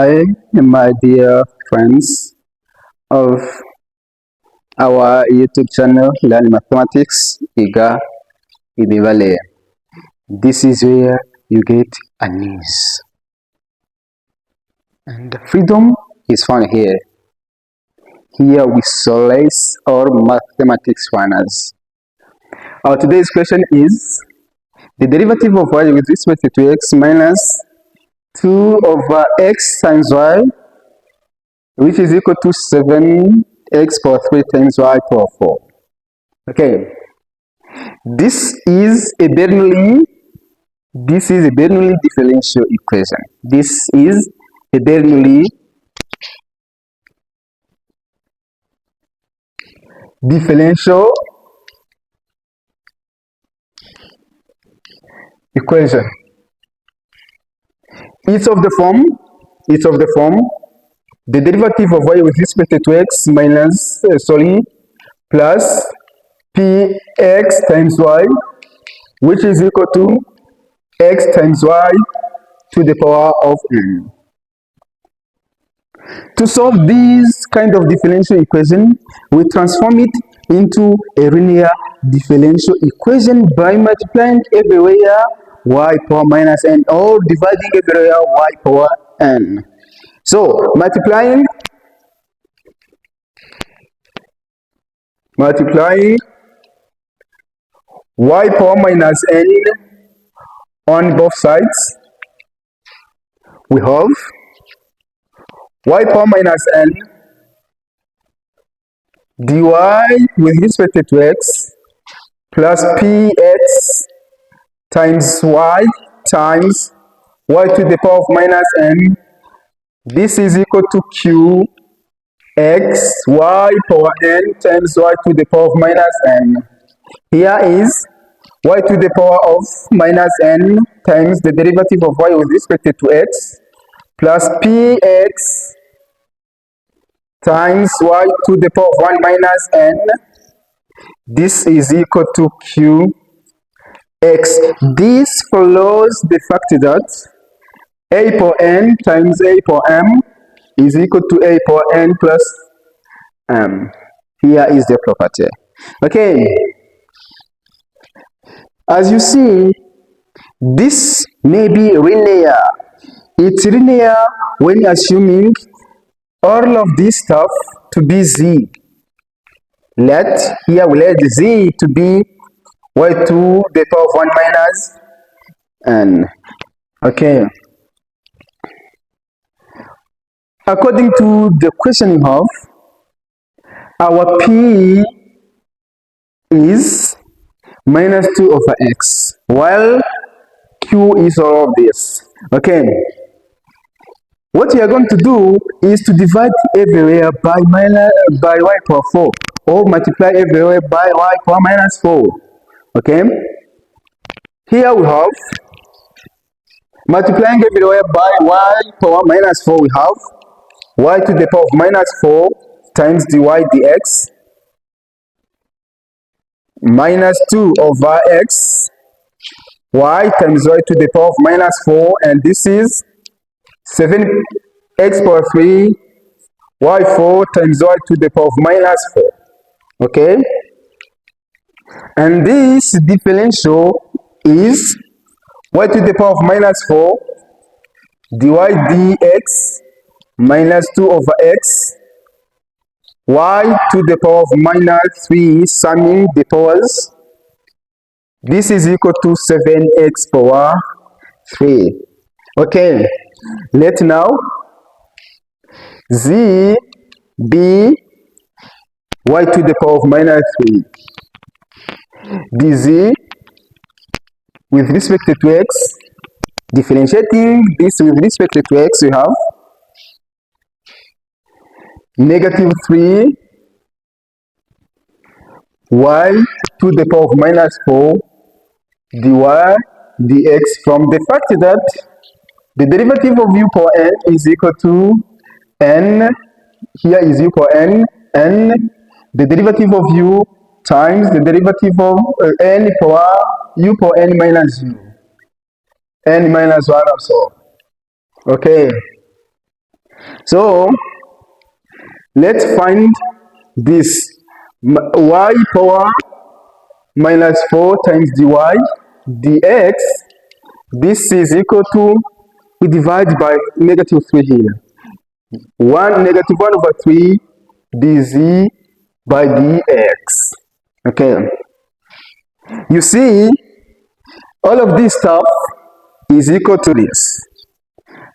Hi, my dear friends of our YouTube channel, Learn Mathematics, Iga Idivale. This is where you get a news. And freedom is found here. Here we solace our mathematics runners. Our today's question is the derivative of y with respect to x minus 2 over x times y, which is equal to 7x power 3 times y power 4. Okay, this is a Bernoulli differential equation. This is a Bernoulli differential equation. It's of the form the derivative of y with respect to x minus plus px times y, which is equal to x times y to the power of n. To solve this kind of differential equation, we transform it into a linear differential equation by multiplying everywhere y power minus n or dividing everywhere y power n. So multiplying y power minus n on both sides, we have y power minus n dy with respect to x plus px times y to the power of minus n. This is equal to q x y power n times y to the power of minus n. Here is y to the power of minus n times the derivative of y with respect to x plus px times y to the power of 1 minus n. This is equal to q x. This follows the fact that a power n times a power m is equal to a power n plus m. Here is the property. Okay, as you see, this may be linear. It's linear when assuming all of this stuff to be z. Here we let z to be y to the power of 1 minus n. Okay, according to the question we have, our p is minus 2 over x, while q is all of this. Okay, what we are going to do is to divide everywhere by y power 4, or multiply everywhere by y power minus 4. Okay, here we have multiplying everywhere by y power minus 4, we have y to the power of minus 4 times dy dx minus 2 over x y times y to the power of minus 4, and this is 7x power 3 y4 times y to the power of minus 4. Okay, and this differential is y to the power of minus 4 dy dx minus 2 over x y to the power of minus 3, summing the powers. This is equal to 7x power 3. Okay, let now z be y to the power of minus 3 dz with respect to x. Differentiating this with respect to x, we have negative 3 y to the power of minus 4 dy dx, from the fact that the derivative of u power n is equal to n. Here is u power n, the derivative of u times the derivative of n power u power n minus u, n minus 1 also. Okay, So let's find this y power minus 4 times dy dx. This is equal to, we divide by negative 3 here. 1 over 3 dz by dx. Okay. You see, all of this stuff is equal to this.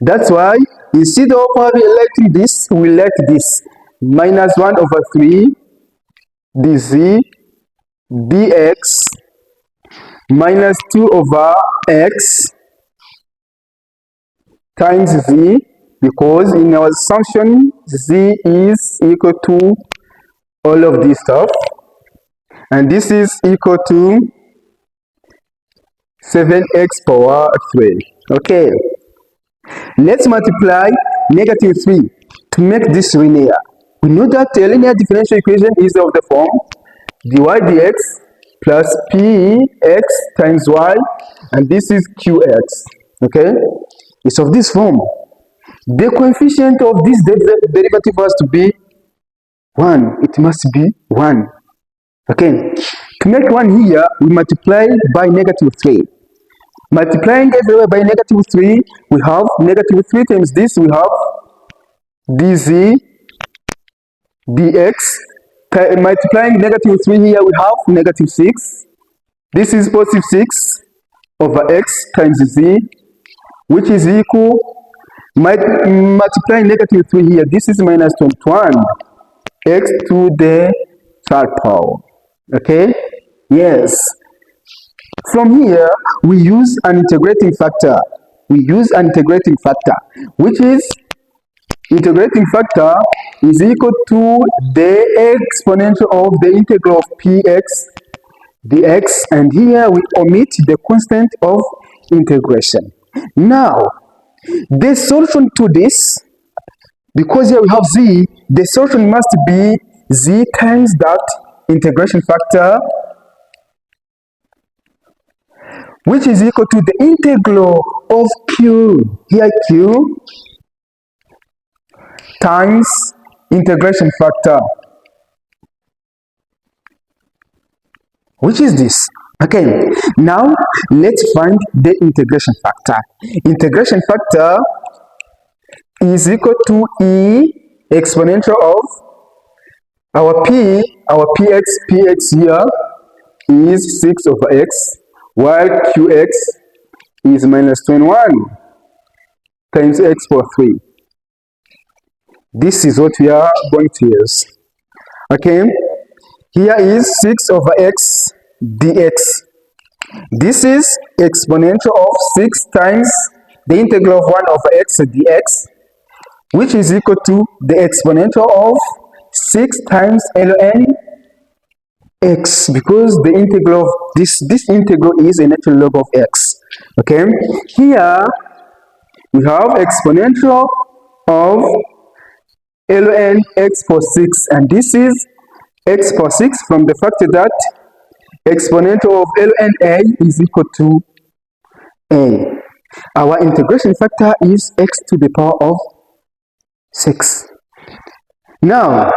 That's why instead of electing this, we let this minus 1 over 3 dz dx minus 2 over x times z, because in our assumption z is equal to all of this stuff, and this is equal to 7x power 3. Okay, let's multiply negative 3 to make this linear. We know that a linear differential equation is of the form dy dx plus px times y, and this is qx. Okay, it's of this form. The coefficient of this derivative has to be 1. It must be 1. Okay, to make 1 here, we multiply by negative 3. Multiplying everywhere by negative 3, we have negative 3 times this, we have dz dx. Multiplying negative 3 here, we have negative 6. This is positive 6 over x times z, which is equal, multiplying negative 3 here, this is minus 21 x to the third power. Okay, yes. From here, we use an integrating factor. Which is, integrating factor is equal to the exponential of the integral of px dx, and here we omit the constant of integration. Now, the solution to this, because here we have z, the solution must be z times that integration factor, which is equal to the integral of q, here q, times integration factor, which is this. Okay, now let's find the integration factor. Integration factor is equal to e exponential of our px here is 6 over x, while qx is minus 21 times x power 3. This is what we are going to use. Okay, here is 6 over x dx. This is exponential of 6 times the integral of 1 over x dx, which is equal to the exponential of 6 times ln x, because the integral of this integral is a natural log of x. Okay, here we have exponential of ln x power 6, and this is x power 6 from the fact that exponential of ln a is equal to a. Our integration factor is x to the power of 6. Now,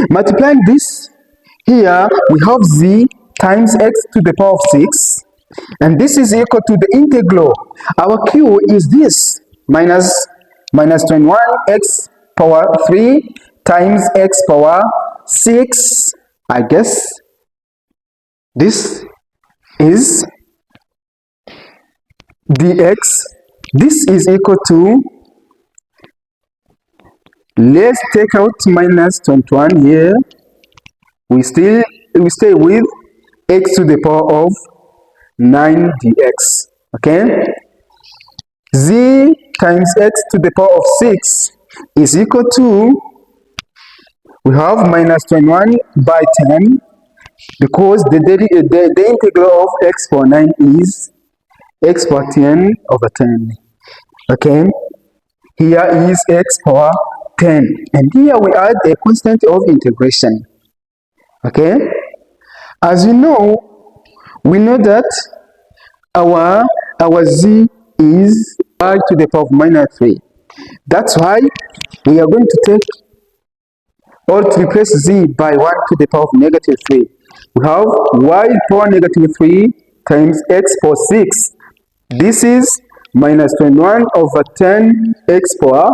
multiplying this, here we have z times x to the power of 6, and this is equal to the integral. Our q is this, minus 21 x power 3 times x power 6. I guess this is dx. This is equal to, let's take out minus 21 here. We stay with x to the power of 9 dx. Okay, z times x to the power of 6 is equal to, we have minus 21 by 10, because the integral of x power 9 is x power 10 over 10. Okay, here is x power 10, and here we add a constant of integration. Okay, as we know that our z is y to the power of minus 3. That's why we are going to take or to replace z by 1 to the power of negative 3. We have y power negative 3 times x power 6. This is minus 21 over 10 x power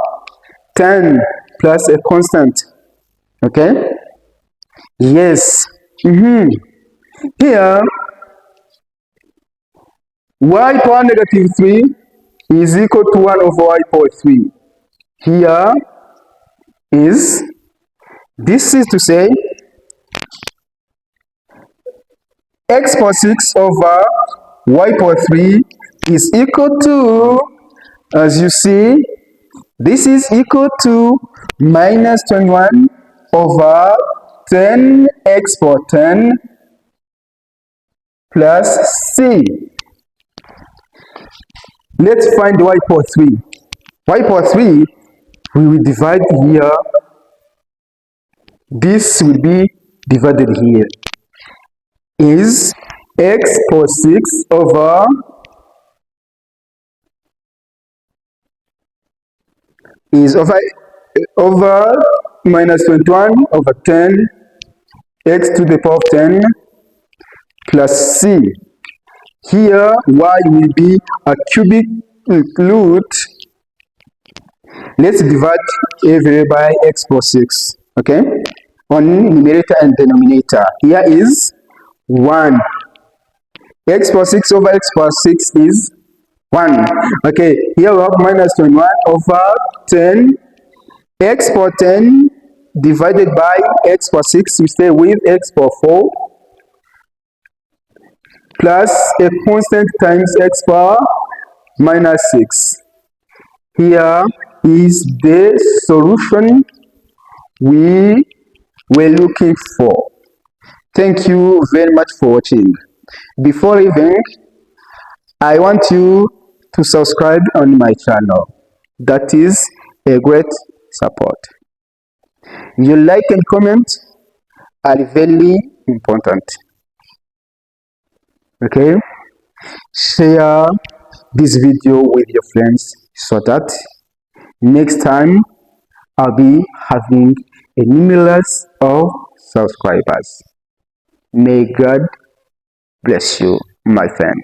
10 plus a constant. Okay? Yes. Here, y power negative 3 is equal to 1 over y power 3. Here is, this is to say, x power 6 over y power 3 is equal to, as you see, this is equal to minus 21 over 10 x power 10 plus c. Let's find y power 3. Y power 3, we will divide here. This will be divided here. Is x power 6 over minus 21 over 10 x to the power of 10 plus c. Here y will be a cubic root. Let's divide every by x power 6. Okay, on numerator and denominator. Here is 1. X power 6 over x power 6 is 1. Okay, here we have minus 21 over 10 x power 10 divided by x power 6. We stay with x power 4 plus a constant times x power minus 6. Here is the solution we were looking for. Thank you very much for watching. Before leaving, I want you to subscribe on my channel. That is a great support. Your like and comment are very important. Okay? Share this video with your friends so that next time I'll be having a numerous of subscribers. May God bless you, my friend.